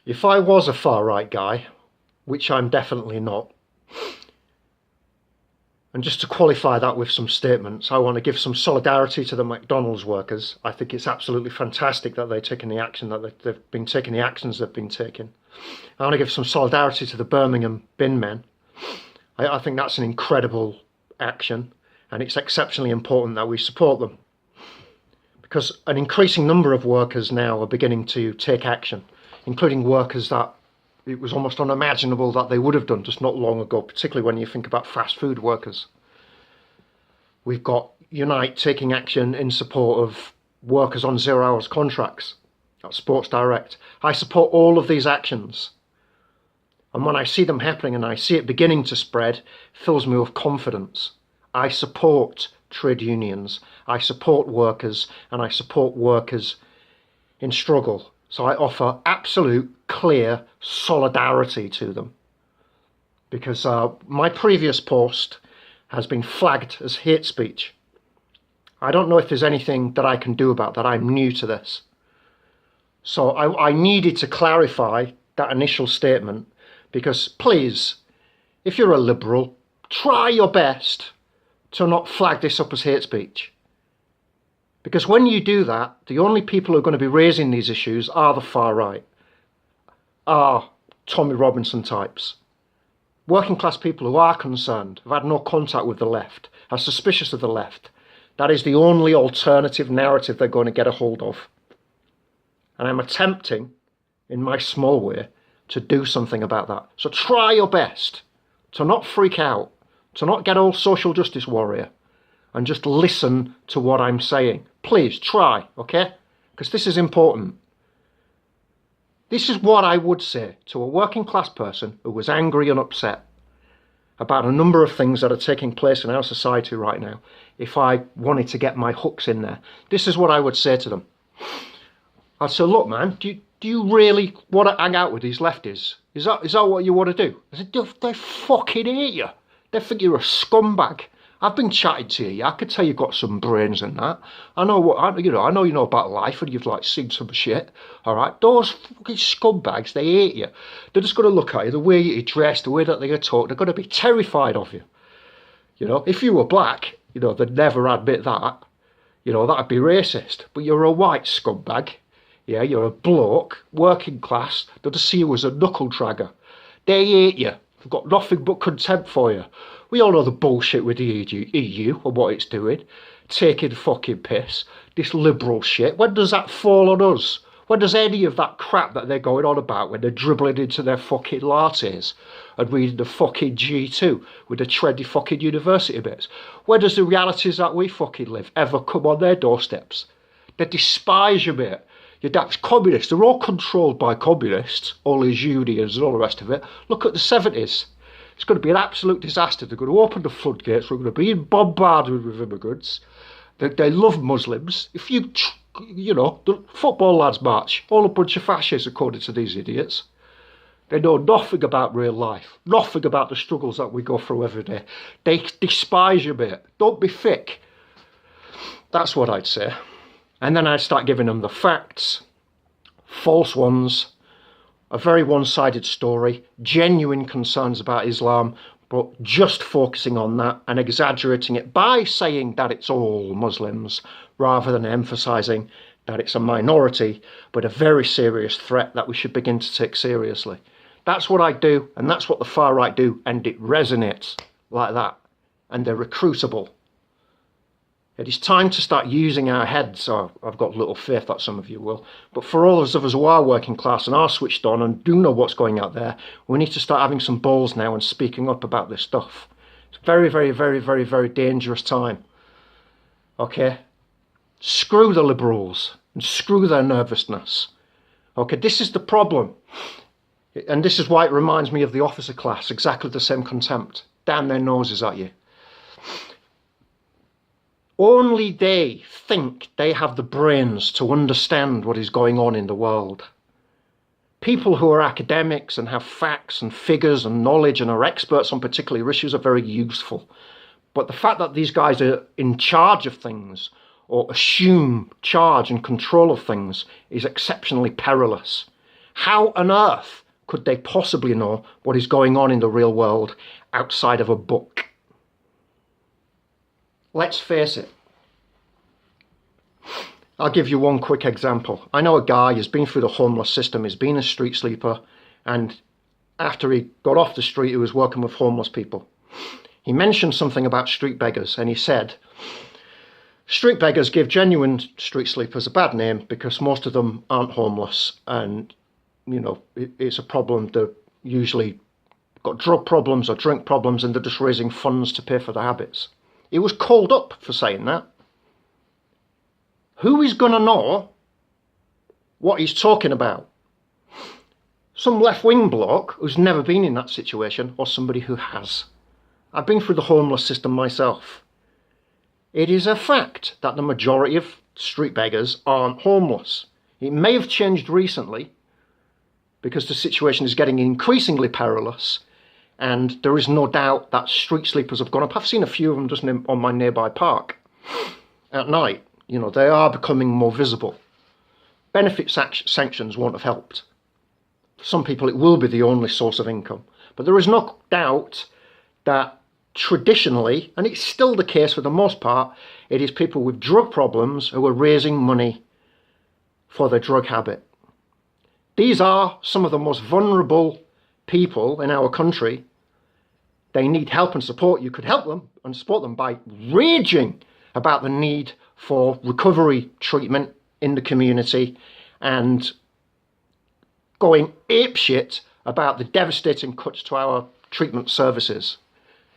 If I was a far-right guy, which I'm definitely not, and just to qualify that with some statements, I want to give some solidarity to the McDonald's workers. I think it's absolutely fantastic that they've taken the action that they've been taking, the actions they've been taking. I want to give some solidarity to the Birmingham bin men. I think that's an incredible action, and it's exceptionally important that we support them, because an increasing number of workers now are beginning to take action, including workers that it was almost unimaginable that they would have done just not long ago, particularly when you think about fast food workers. We've got Unite taking action in support of workers on 0 hours contracts at Sports Direct. I support all of these actions. And when I see them happening and I see it beginning to spread, it fills me with confidence. I support trade unions, I support workers, and I support workers in struggle. So I offer absolute, clear solidarity to them. Because my previous post has been flagged as hate speech. I don't know if there's anything that I can do about that. I'm new to this. So I needed to clarify that initial statement, because please, if you're a liberal, try your best to not flag this up as hate speech. Because when you do that, the only people who are going to be raising these issues are the far right, are Tommy Robinson types. Working class people who are concerned, have had no contact with the left, are suspicious of the left. That is the only alternative narrative they're going to get a hold of. And I'm attempting, in my small way, to do something about that. So try your best to not freak out, to not get all social justice warrior, and just listen to what I'm saying. Please try, okay? Because this is important. This is what I would say to a working class person who was angry and upset about a number of things that are taking place in our society right now. If I wanted to get my hooks in there, this is what I would say to them. I'd say, look, man, do you really want to hang out with these lefties? Is that what you want to do? I said, they fucking hate you. They think you're a scumbag. I've been chatting to you. I could tell you've got some brains and that. I know I know you know about life, and you've like seen some shit. All right, those fucking scumbags, they hate you. They're just going to look at you, the way you dress, the way that they talk. They're going to be terrified of you. You know, if you were black, you know, they'd never admit that. You know, that'd be racist. But you're a white scumbag. Yeah, you're a bloke, working class. They'll just see you as a knuckle dragger. They hate you. They've got nothing but contempt for you. We all know the bullshit with the EU and what it's doing. Taking fucking piss. This liberal shit. When does that fall on us? When does any of that crap that they're going on about when they're dribbling into their fucking lattes and reading the fucking G2 with the trendy fucking university bits? When does the realities that we fucking live ever come on their doorsteps? They despise you, mate. Your dad's communists. They're all controlled by communists. All these unions and all the rest of it. Look at the 70s. It's going to be an absolute disaster. They're going to open the floodgates. We're going to be bombarded with immigrants. They love Muslims. If you know, the football lads march, all a bunch of fascists, according to these idiots. They know nothing about real life. Nothing about the struggles that we go through every day. They despise you, mate. Don't be thick. That's what I'd say. And then I'd start giving them the facts, false ones, a very one-sided story, genuine concerns about Islam, but just focusing on that and exaggerating it by saying that it's all Muslims, rather than emphasising that it's a minority, but a very serious threat that we should begin to take seriously. That's what I do, and that's what the far right do, and it resonates like that. And they're recruitable. It is time to start using our heads. Oh, I've got little faith that some of you will. But for all those of us who are working class and are switched on and do know what's going out there, we need to start having some balls now and speaking up about this stuff. It's a very, very, very, very, very dangerous time. Okay? Screw the liberals and screw their nervousness. Okay, this is the problem. And this is why it reminds me of the officer class. Exactly the same contempt. Down their noses at you. Only they think they have the brains to understand what is going on in the world. People who are academics and have facts and figures and knowledge and are experts on particular issues are very useful. But the fact that these guys are in charge of things or assume charge and control of things is exceptionally perilous. How on earth could they possibly know what is going on in the real world outside of a book? Let's face it. I'll give you one quick example. I know a guy who's been through the homeless system, he's been a street sleeper, and after he got off the street, he was working with homeless people. He mentioned something about street beggars, and he said, street beggars give genuine street sleepers a bad name because most of them aren't homeless, and, you know, it's a problem. They're usually got drug problems or drink problems, and they're just raising funds to pay for their habits. He was called up for saying that. Who is going to know what he's talking about? Some left-wing bloke who's never been in that situation, or somebody who has. I've been through the homeless system myself. It is a fact that the majority of street beggars aren't homeless. It may have changed recently because the situation is getting increasingly perilous, and there is no doubt that street sleepers have gone up. I've seen a few of them just on my nearby park at night. You know, they are becoming more visible. Benefit sanctions won't have helped. For some people, it will be the only source of income. But there is no doubt that traditionally, and it's still the case for the most part, it is people with drug problems who are raising money for their drug habit. These are some of the most vulnerable people in our country. They need help and support. You could help them and support them by raging about the need for recovery treatment in the community and going apeshit about the devastating cuts to our treatment services.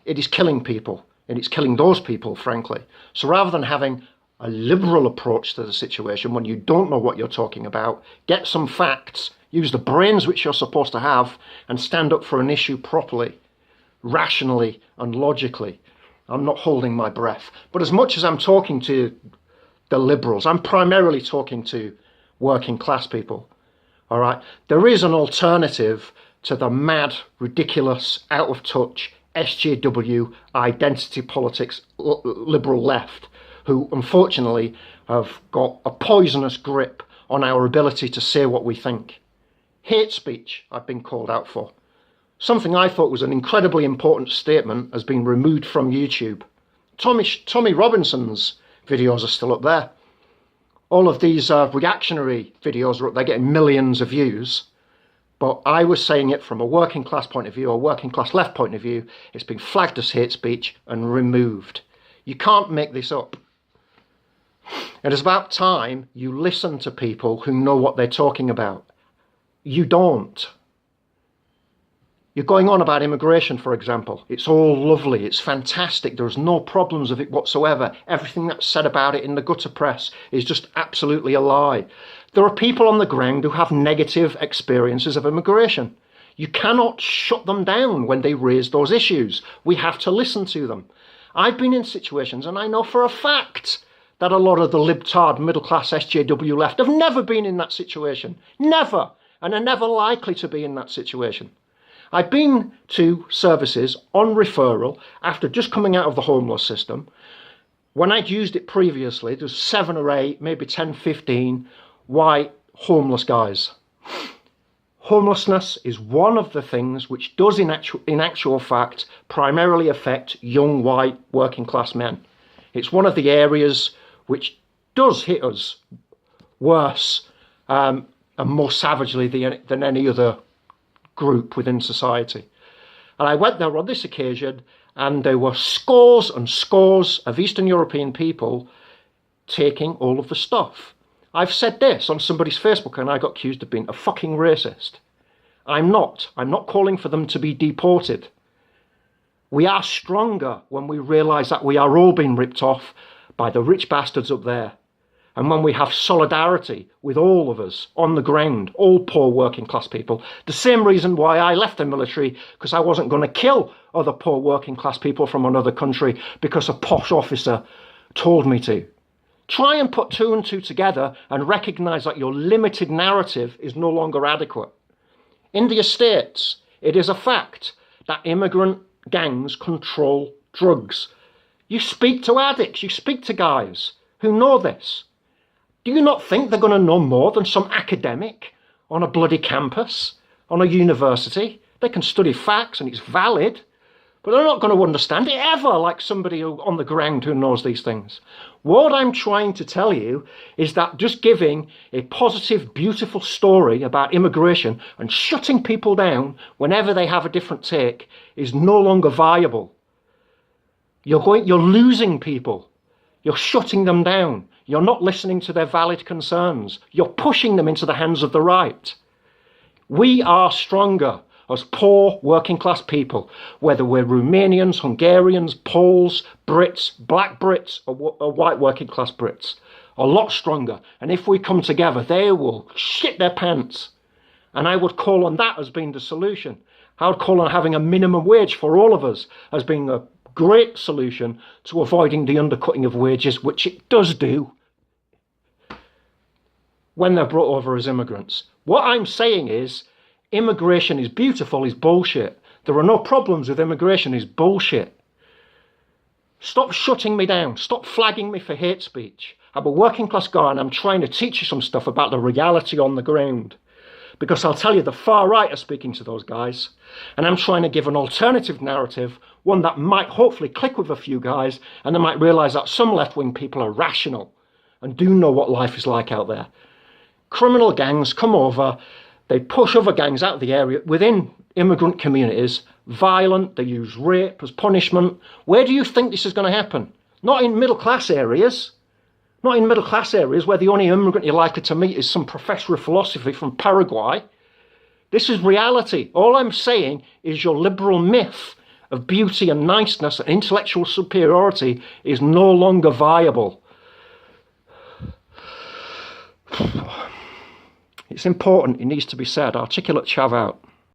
It is killing people, and it's killing those people, frankly. So rather than having a liberal approach to the situation when you don't know what you're talking about, get some facts, use the brains which you're supposed to have, and stand up for an issue properly, rationally and logically. I'm not holding my breath. But as much as I'm talking to the liberals, I'm primarily talking to working class people. All right? There is an alternative to the mad, ridiculous, out of touch, SJW, identity politics, liberal left, who unfortunately have got a poisonous grip on our ability to say what we think. Hate speech, I've been called out for. Something I thought was an incredibly important statement has been removed from YouTube. Tommy Robinson's videos are still up there. All of these reactionary videos are up there getting millions of views. But I was saying it from a working class point of view, a working class left point of view. It's been flagged as hate speech and removed. You can't make this up. It is about time you listen to people who know what they're talking about. You don't. You're going on about immigration, for example. It's all lovely. It's fantastic. There's no problems of it whatsoever. Everything that's said about it in the gutter press is just absolutely a lie. There are people on the ground who have negative experiences of immigration. You cannot shut them down when they raise those issues. We have to listen to them. I've been in situations, and I know for a fact that a lot of the libtard middle-class SJW left have never been in that situation. Never. And are never likely to be in that situation. I've been to services on referral after just coming out of the homeless system. When I'd used it previously, there's 7 or 8, maybe 10, 15 white homeless guys. Homelessness is one of the things which does in actual fact primarily affect young white working class men. It's one of the areas which does hit us worse and more savagely than any other group within society. And I went there on this occasion, and there were scores and scores of Eastern European people taking all of the stuff. I've said this on somebody's Facebook, and I got accused of being a fucking racist. I'm not. I'm not calling for them to be deported. We are stronger when we realise that we are all being ripped off by the rich bastards up there. And when we have solidarity with all of us on the ground, all poor working class people, the same reason why I left the military, because I wasn't going to kill other poor working class people from another country because a posh officer told me to. Try and put 2 and 2 together and recognise that your limited narrative is no longer adequate. In the States, it is a fact that immigrant gangs control drugs. You speak to addicts, you speak to guys who know this. Do you not think they're going to know more than some academic on a bloody campus, on a university. They can study facts and it's valid, but they're not going to understand it ever like somebody on the ground who knows these things. What I'm trying to tell you is that just giving a positive, beautiful story about immigration and shutting people down whenever they have a different take is no longer viable. You're losing people. You're shutting them down. You're not listening to their valid concerns. You're pushing them into the hands of the right. We are stronger as poor working class people, whether we're Romanians, Hungarians, Poles, Brits, black Brits, or white working class Brits. A lot stronger. And if we come together, they will shit their pants. And I would call on that as being the solution. I would call on having a minimum wage for all of us as being a great solution to avoiding the undercutting of wages, which it does do when they're brought over as immigrants. What I'm saying is, immigration is beautiful is bullshit. There are no problems with immigration is bullshit. Stop shutting me down. Stop flagging me for hate speech. I'm a working class guy and I'm trying to teach you some stuff about the reality on the ground. Because I'll tell you, the far right are speaking to those guys. And I'm trying to give an alternative narrative, one that might hopefully click with a few guys, and they might realise that some left-wing people are rational and do know what life is like out there. Criminal gangs come over, they push other gangs out of the area within immigrant communities, violent, they use rape as punishment. Where do you think this is going to happen? Not in middle-class areas. Not in middle-class areas where the only immigrant you're likely to meet is some professor of philosophy from Paraguay. This is reality. All I'm saying is your liberal myth of beauty and niceness and intellectual superiority is no longer viable. It's important, it needs to be said. Articulate chav out.